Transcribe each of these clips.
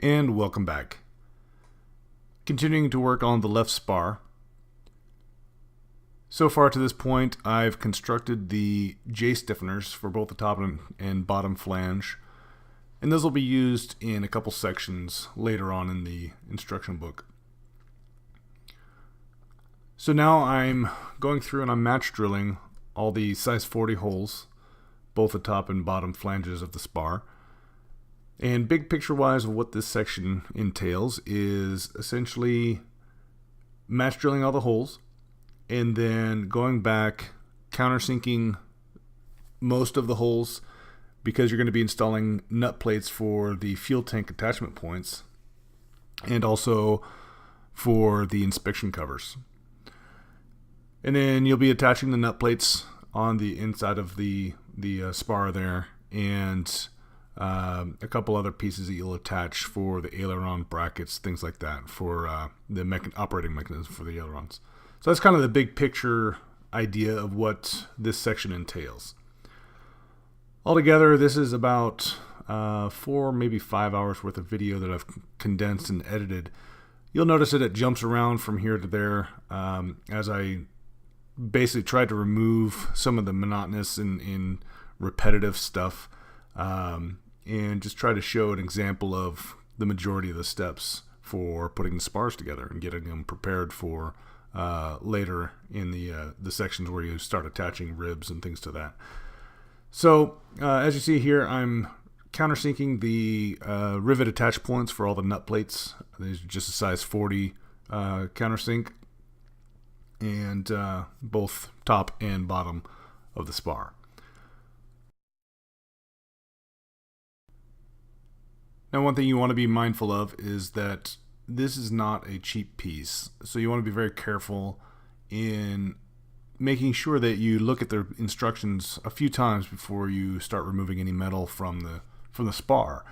And welcome back. Continuing to work on the left spar. So far to this point, I've constructed the J stiffeners for both the top and bottom flange, and those will be used in a couple sections later on in the instruction book. So now I'm going through and I'm match drilling all the size 40 holes, both the top and bottom flanges of the spar. And big picture wise of what this section entails is essentially match drilling all the holes and then going back, countersinking most of the holes because you're going to be installing nut plates for the fuel tank attachment points and also for the inspection covers. And then you'll be attaching the nut plates on the inside of the spar there, and a couple other pieces that you'll attach for the aileron brackets, things like that, for the operating mechanism for the ailerons. So that's kind of the big picture idea of what this section entails. Altogether, this is about 4, maybe 5 hours worth of video that I've condensed and edited. You'll notice that it jumps around from here to there as I basically tried to remove some of the monotonous and repetitive stuff. And just try to show an example of the majority of the steps for putting the spars together and getting them prepared for later in the sections where you start attaching ribs and things to that. So as you see here, I'm countersinking the rivet attach points for all the nut plates. These are just a size 40 countersink, and both top and bottom of the spar. Now, one thing you want to be mindful of is that this is not a cheap piece, so you want to be very careful in making sure that you look at the instructions a few times before you start removing any metal from the spar.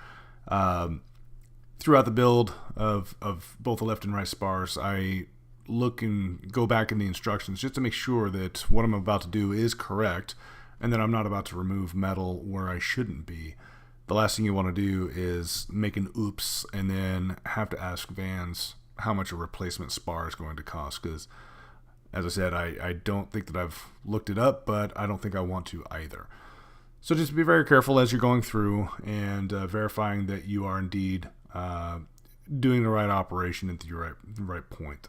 Throughout the build of both the left and right spars, I look and go back in the instructions just to make sure that what I'm about to do is correct and that I'm not about to remove metal where I shouldn't be. The last thing you want to do is make an oops and then have to ask Vans how much a replacement spar is going to cost, because as I said, I don't think that I've looked it up, but I don't think I want to either. So just be very careful as you're going through and verifying that you are indeed doing the right operation at the right point.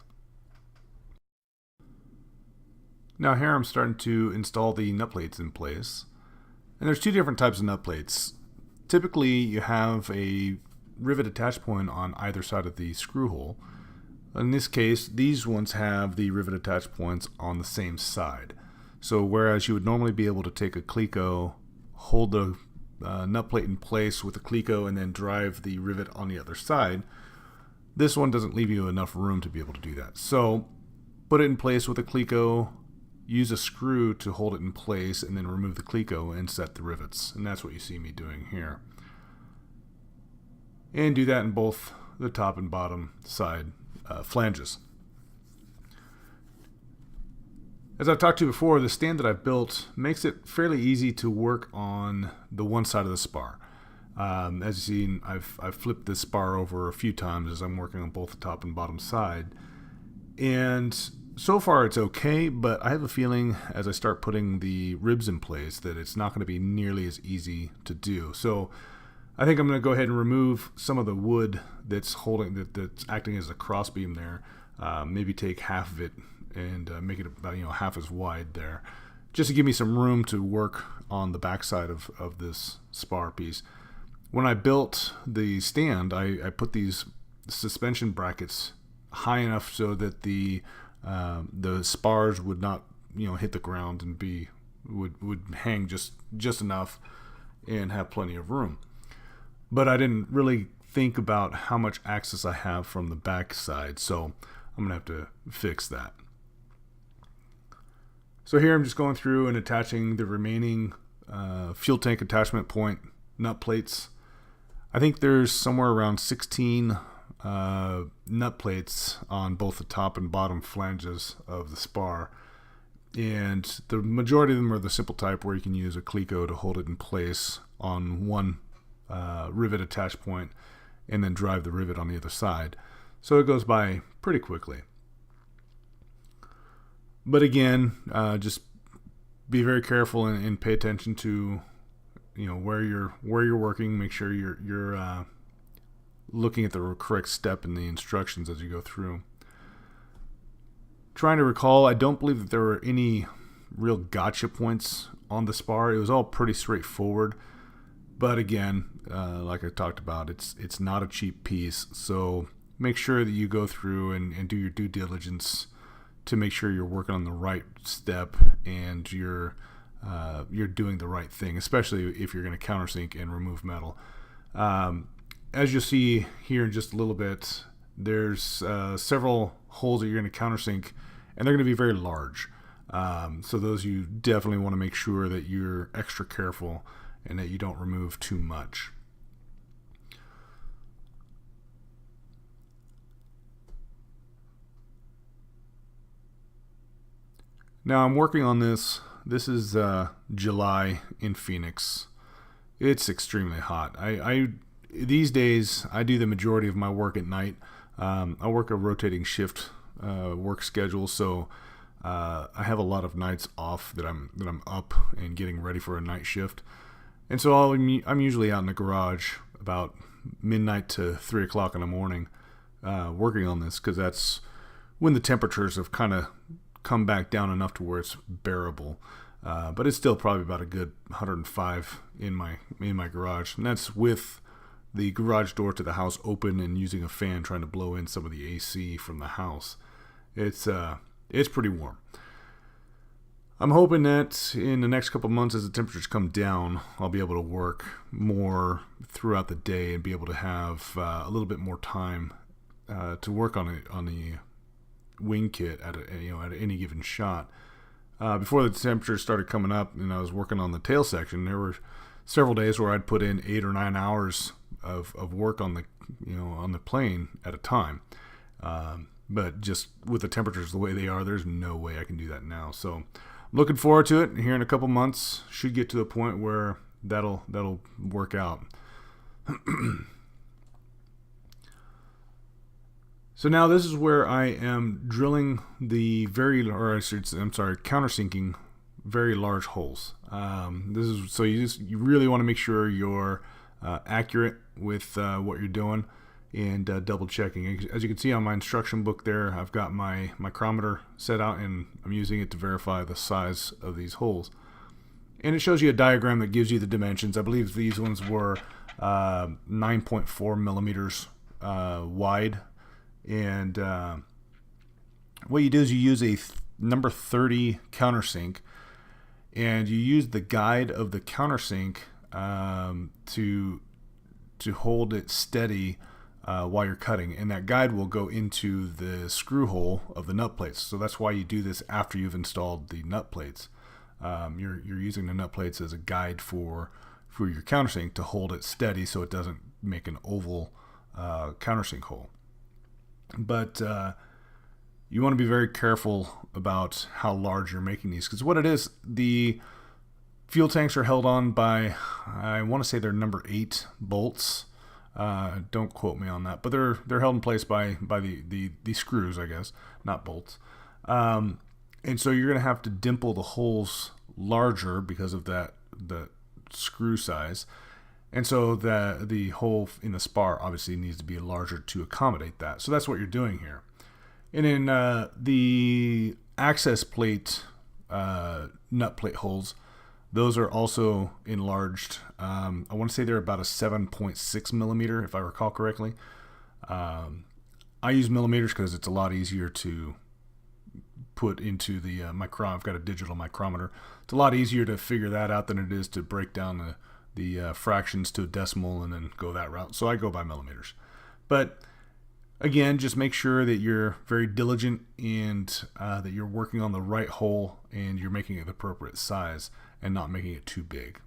Now here I'm starting to install the nut plates in place, and there's two different types of nut plates. Typically, you have a rivet attach point on either side of the screw hole. In this case, these ones have the rivet attach points on the same side. So whereas you would normally be able to take a cleco, hold the nut plate in place with a cleco, and then drive the rivet on the other side, this one doesn't leave you enough room to be able to do that. So put it in place with a cleco, use a screw to hold it in place, and then remove the cleco and set the rivets. And that's what you see me doing here. And do that in both the top and bottom side flanges. As I've talked to before, the stand that I've built makes it fairly easy to work on the one side of the spar. As you've seen, I've flipped this spar over a few times as I'm working on both the top and bottom side. And so far it's okay, but I have a feeling as I start putting the ribs in place that it's not going to be nearly as easy to do. So I think I'm going to go ahead and remove some of the wood that's acting as a crossbeam there. Maybe take half of it and make it about half as wide there, just to give me some room to work on the backside of this spar piece. When I built the stand, I put these suspension brackets high enough so that the spars would not hit the ground and would hang just enough and have plenty of room. But I didn't really think about how much access I have from the back side, so I'm gonna have to fix that. So here I'm just going through and attaching the remaining fuel tank attachment point nut plates. I think there's somewhere around 16 nut plates on both the top and bottom flanges of the spar, and the majority of them are the simple type where you can use a cleco to hold it in place on one rivet attach point, and then drive the rivet on the other side. So it goes by pretty quickly. But again, just be very careful and pay attention to, where you're working. Make sure you're looking at the correct step in the instructions as you go through. Trying to recall, I don't believe that there were any real gotcha points on the spar. It was all pretty straightforward. But again, like I talked about, it's not a cheap piece. So make sure that you go through and do your due diligence to make sure you're working on the right step and you're doing the right thing, especially if you're going to countersink and remove metal. As you'll see here in just a little bit, there's several holes that you're going to countersink, and they're going to be very large. So those you definitely want to make sure that you're extra careful and that you don't remove too much. Now I'm working on this. This is July in Phoenix. It's extremely hot. I these days I do the majority of my work at night. I work a rotating shift work schedule, so I have a lot of nights off that I'm up and getting ready for a night shift. And so I'm usually out in the garage about midnight to 3 o'clock in the morning working on this, because that's when the temperatures have kind of come back down enough to where it's bearable. But it's still probably about a good 105 in my garage, and that's with the garage door to the house open and using a fan trying to blow in some of the AC from the house. It's pretty warm. I'm hoping that in the next couple months, as the temperatures come down, I'll be able to work more throughout the day and be able to have a little bit more time to work on the wing kit at any given shot. Before the temperatures started coming up and I was working on the tail section, there were several days where I'd put in 8 or 9 hours of work on the plane at a time. But just with the temperatures the way they are, there's no way I can do that now. So I'm looking forward to it. Here in a couple months, should get to the point where that'll work out. So now this is where I am drilling countersinking very large holes. You really want to make sure you're accurate with what you're doing and double checking. As you can see on my instruction book there, I've got my micrometer set out and I'm using it to verify the size of these holes. And it shows you a diagram that gives you the dimensions. I believe these ones were 9.4 millimeters wide. And what you do is you use a number 30 countersink, and you use the guide of the countersink to hold it steady while you're cutting, and that guide will go into the screw hole of the nut plates. So that's why you do this after you've installed the nut plates. You're using the nut plates as a guide for your countersink to hold it steady so it doesn't make an oval countersink hole. But you want to be very careful about how large you're making these, because what it is, the fuel tanks are held on by, I want to say they're number 8 bolts. Don't quote me on that, but they're held in place by the screws, I guess, not bolts. And so you're going to have to dimple the holes larger because of the screw size. And so the hole in the spar obviously needs to be larger to accommodate that. So that's what you're doing here. And in the access plate, nut plate holes, those are also enlarged. I want to say they're about a 7.6 millimeter, if I recall correctly. I use millimeters because it's a lot easier to put into the I've got a digital micrometer. It's a lot easier to figure that out than it is to break down the fractions to a decimal and then go that route. So I go by millimeters. But again, just make sure that you're very diligent and that you're working on the right hole and you're making it the appropriate size and not making it too big.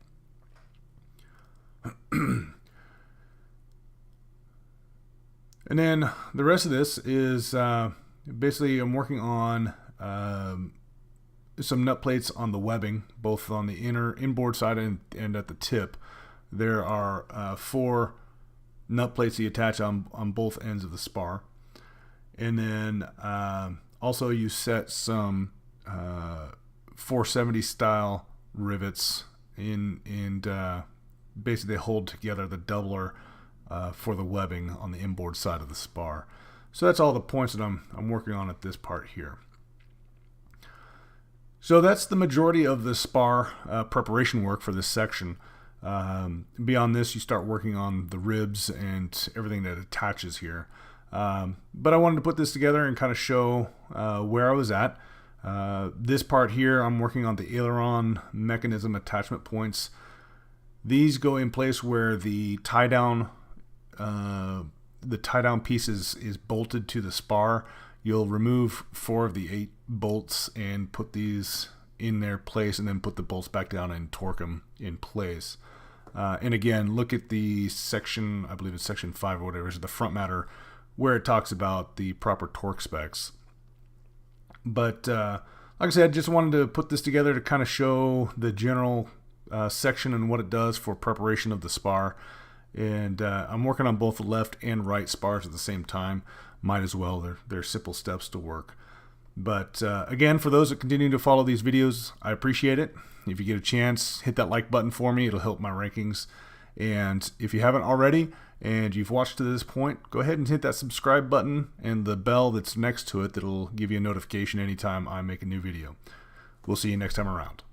And then the rest of this is basically I'm working on some nut plates on the webbing, both on the inboard side and at the tip. There are 4 nut plates that you attach on both ends of the spar. And then also you set some 470 style rivets in, and basically they hold together the doubler for the webbing on the inboard side of the spar. So that's all the points that I'm working on at this part here. So that's the majority of the spar preparation work for this section. Beyond this, you start working on the ribs and everything that attaches here. But I wanted to put this together and kind of show where I was at. This part here, I'm working on the aileron mechanism attachment points. These go in place where the tie down piece is bolted to the spar. You'll remove 4 of the 8 bolts and put these in their place, and then put the bolts back down and torque them in place. And again, look at the section, I believe it's section 5 or whatever, is the front matter, where it talks about the proper torque specs. But like I said, I just wanted to put this together to kind of show the general section and what it does for preparation of the spar. And I'm working on both the left and right spars at the same time. Might as well, they're simple steps to work. But again, for those that continue to follow these videos, I appreciate it. If you get a chance, hit that like button for me. It'll help my rankings. And if you haven't already and you've watched to this point, go ahead and hit that subscribe button and the bell that's next to it that'll give you a notification anytime I make a new video. We'll see you next time around.